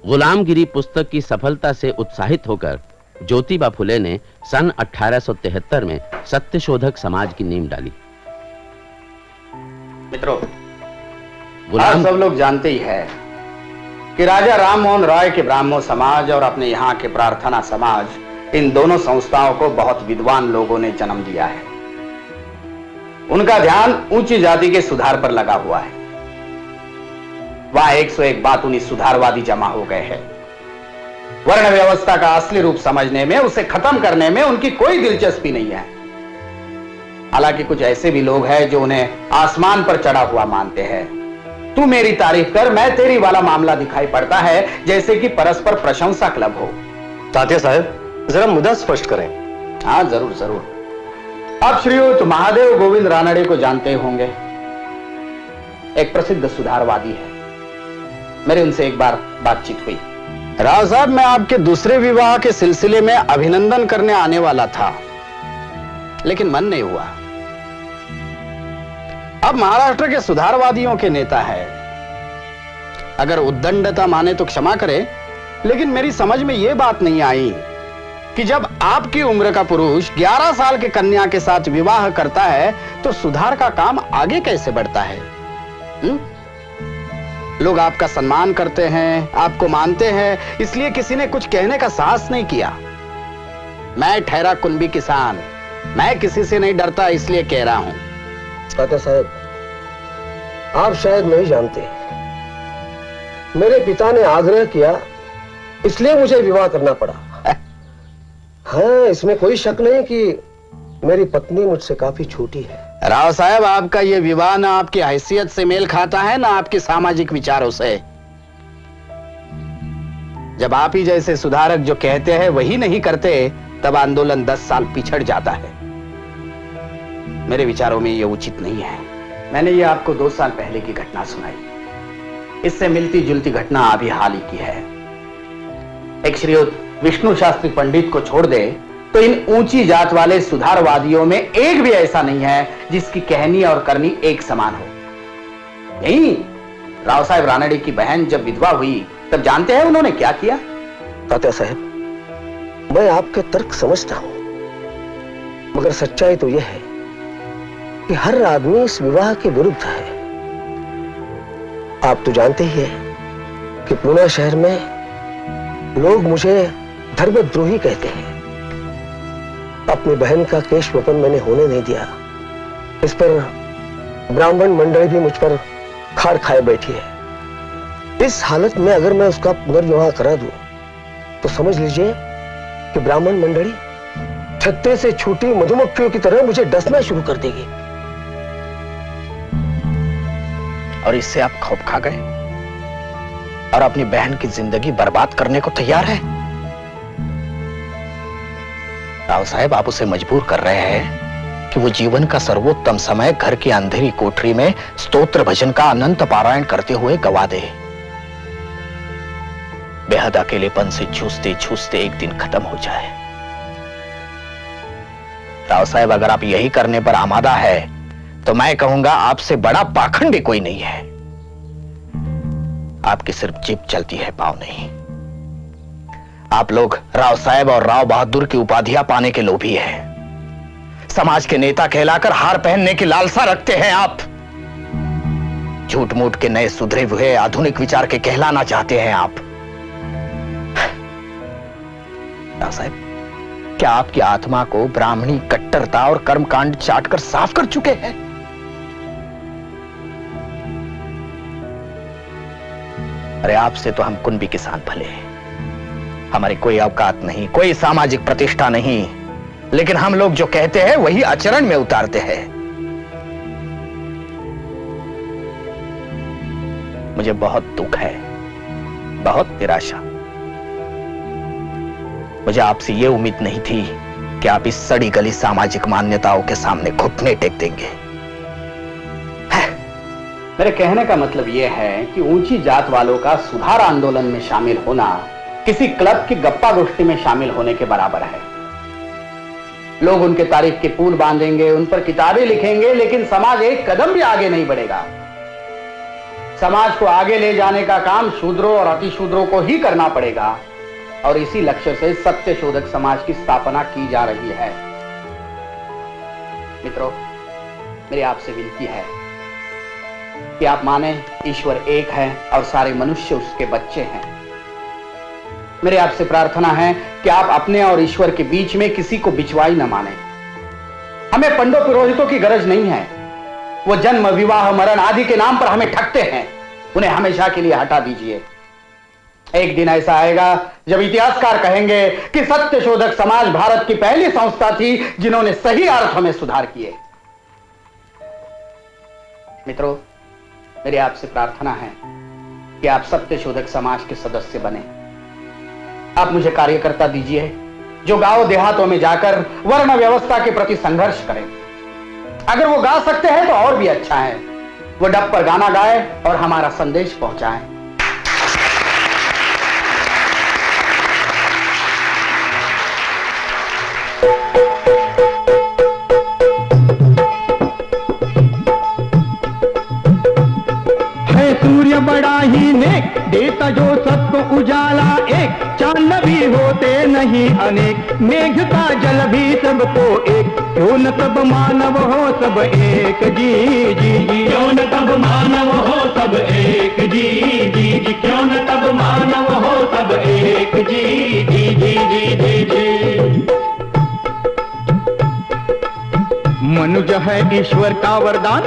गुलामगिरी पुस्तक की सफलता से उत्साहित होकर ज्योतिबा फुले ने सन 1873 में सत्यशोधक समाज की नींव डाली। मित्रों, आप सब लोग जानते ही है कि राजा राम मोहन राय के ब्राह्मण समाज और अपने यहाँ के प्रार्थना समाज, इन दोनों संस्थाओं को बहुत विद्वान लोगों ने जन्म दिया है। उनका ध्यान ऊंची जाति के सुधार पर लगा हुआ है। वहां 101 बात उन्हीं सुधारवादी जमा हो गए हैं। वर्ण व्यवस्था का असली रूप समझने में, उसे खत्म करने में उनकी कोई दिलचस्पी नहीं है। हालांकि कुछ ऐसे भी लोग हैं जो उन्हें आसमान पर चढ़ा हुआ मानते हैं। तू मेरी तारीफ कर, मैं तेरी वाला मामला दिखाई पड़ता है जैसे कि परस्पर प्रशंसा क्लब हो। तात्या साहब, जरा मुद्दा स्पष्ट करें। हाँ, जरूर जरूर। आप श्रीयुत महादेव गोविंद रानड़े को जानते होंगे। एक प्रसिद्ध सुधारवादी है। मेरे उनसे एक बार बातचीत हुई। राव साहब, मैं आपके दूसरे विवाह के सिलसिले में अभिनंदन करने आने वाला था, लेकिन मन नहीं हुआ। अब महाराष्ट्र के सुधारवादियों के नेता है। अगर उद्दंडता माने तो क्षमा करे, लेकिन मेरी समझ में यह बात नहीं आई कि जब आपकी उम्र का पुरुष 11 साल के कन्या के साथ विवाह करता है तो सुधार का काम आगे कैसे बढ़ता है? लोग आपका सम्मान करते हैं, आपको मानते हैं, इसलिए किसी ने कुछ कहने का साहस नहीं किया। मैं ठहरा कुंभी किसान, मैं किसी से नहीं डरता, इसलिए कह रहा हूं। तात्या साहब, आप शायद नहीं जानते, मेरे पिता ने आग्रह किया, इसलिए मुझे विवाह करना पड़ा। हाँ, इसमें कोई शक नहीं कि मेरी पत्नी मुझसे काफी छोटी है। राव साहब, आपका ये विवाह ना आपकी हैसियत से मेल खाता है, ना आपके सामाजिक विचारों से। जब आप ही जैसे सुधारक जो कहते हैं वही नहीं करते, तब आंदोलन 10 साल पिछड़ जाता है। मेरे विचारों में ये उचित नहीं है। मैंने ये आपको 2 साल पहले की घटना सुनाई। इससे मिलती जुलती घटना अभी हाल ही की है। एक श्रीयुत विष्णु शास्त्री पंडित को छोड़ दे तो इन ऊंची जात वाले सुधारवादियों में एक भी ऐसा नहीं है जिसकी कहनी और करनी एक समान हो। नहीं, राव साहब रानड़े की बहन जब विधवा हुई तब जानते हैं उन्होंने क्या किया? तात्या साहब, मैं आपके तर्क समझता हूं, मगर सच्चाई तो यह है कि हर आदमी इस विवाह के विरुद्ध है। आप तो जानते ही हैं कि पुणे शहर में लोग मुझे धर्मद्रोही कहते हैं। अपनी बहन का केश वपन मैंने होने नहीं दिया। इस पर ब्राह्मण मंडली भी मुझ पर खाड़ खाए बैठी है। इस हालत में अगर मैं उसका पुनर्विवाह करा दूं तो समझ लीजिए कि ब्राह्मण मंडली छत्ते से छूटी मधुमक्खियों की तरह मुझे डसना शुरू कर देगी। और इससे आप खौफ खा गए और अपनी बहन की जिंदगी बर्बाद करने को तैयार है। राव साहब, आप उसे मजबूर कर रहे हैं कि वो जीवन का सर्वोत्तम समय घर की अंधेरी कोठरी में स्तोत्र भजन का अनंत पारायण करते हुए गवा दे। बेहद अकेलेपन से जूझते जूझते एक दिन खत्म हो जाए। राव साहब, अगर आप यही करने पर आमादा है तो मैं कहूंगा आपसे बड़ा पाखंडी कोई नहीं है। आपकी सिर्फ जीभ चलती है, पांव नहीं। आप लोग राव साहब और राव बहादुर की उपाधियां पाने के लोभी हैं। समाज के नेता कहलाकर हार पहनने की लालसा रखते हैं आप। झूठ मूठ के नए सुधरे हुए आधुनिक विचार के कहलाना चाहते हैं आप। राव साहब, क्या आपकी आत्मा को ब्राह्मणी कट्टरता और कर्मकांड चाटकर साफ कर चुके हैं? अरे आपसे तो हम कुंभी किसान भले हैं, हमारी कोई औकात नहीं, कोई सामाजिक प्रतिष्ठा नहीं, लेकिन हम लोग जो कहते हैं वही आचरण में उतारते हैं। मुझे बहुत दुख है, बहुत निराशा। मुझे आपसे यह उम्मीद नहीं थी कि आप इस सड़ी गली सामाजिक मान्यताओं के सामने घुटने टेक देंगे। मेरे कहने का मतलब यह है कि ऊंची जात वालों का सुधार आंदोलन में शामिल होना किसी क्लब की गप्पा गोष्ठी में शामिल होने के बराबर है। लोग उनके तारीफ के पुल बांधेंगे, उन पर किताबें लिखेंगे, लेकिन समाज एक कदम भी आगे नहीं बढ़ेगा। समाज को आगे ले जाने का काम शूद्रों और अतिशूद्रों को ही करना पड़ेगा और इसी लक्ष्य से सत्य शोधक समाज की स्थापना की जा रही है। मित्रों, मेरी आपसे विनती है कि आप माने ईश्वर एक है और सारे मनुष्य उसके बच्चे हैं। मेरी आपसे प्रार्थना है कि आप अपने और ईश्वर के बीच में किसी को बिचवाई न माने। हमें पंडों पुरोहितों की गरज नहीं है। वो जन्म, विवाह, मरण आदि के नाम पर हमें ठगते हैं, उन्हें हमेशा के लिए हटा दीजिए। एक दिन ऐसा आएगा जब इतिहासकार कहेंगे कि सत्य शोधक समाज भारत की पहली संस्था थी जिन्होंने सही अर्थों में सुधार किए। मित्रों, मेरी आपसे प्रार्थना है कि आप सत्य शोधक समाज के सदस्य बने। आप मुझे कार्यकर्ता दीजिए जो गांव देहातों में जाकर वर्ण व्यवस्था के प्रति संघर्ष करें। अगर वो गा सकते हैं तो और भी अच्छा है। वो डब पर गाना गाए और हमारा संदेश पहुंचाएं। है सूर्य बड़ा ही नेक, देता जो सबको उजाला एक। चांद भी होते नहीं अनेक, मेघ का जल भी सबको एक। क्यों न सब मानव हो सब एक जी जी जी, क्यों न सब मानव हो सब एक जी जी जी, क्यों न सब मानव हो सब एक जी जी जी जी जी जी। मनुष्य है ईश्वर का वरदान,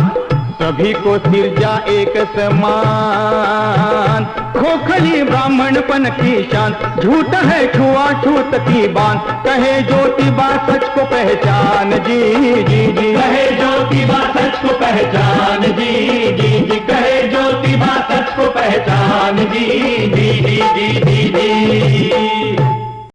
सभी को सिरजा एक समान। खोखली ब्राह्मणपन की शान, झूठ है छुआछूत की बात। कहे ज्योतिबा सच को पहचान जी जी जी, कहे ज्योतिबा सच को पहचान जी जी जी, कहे ज्योतिबा सच को पहचान जी जी जी जी जी जी।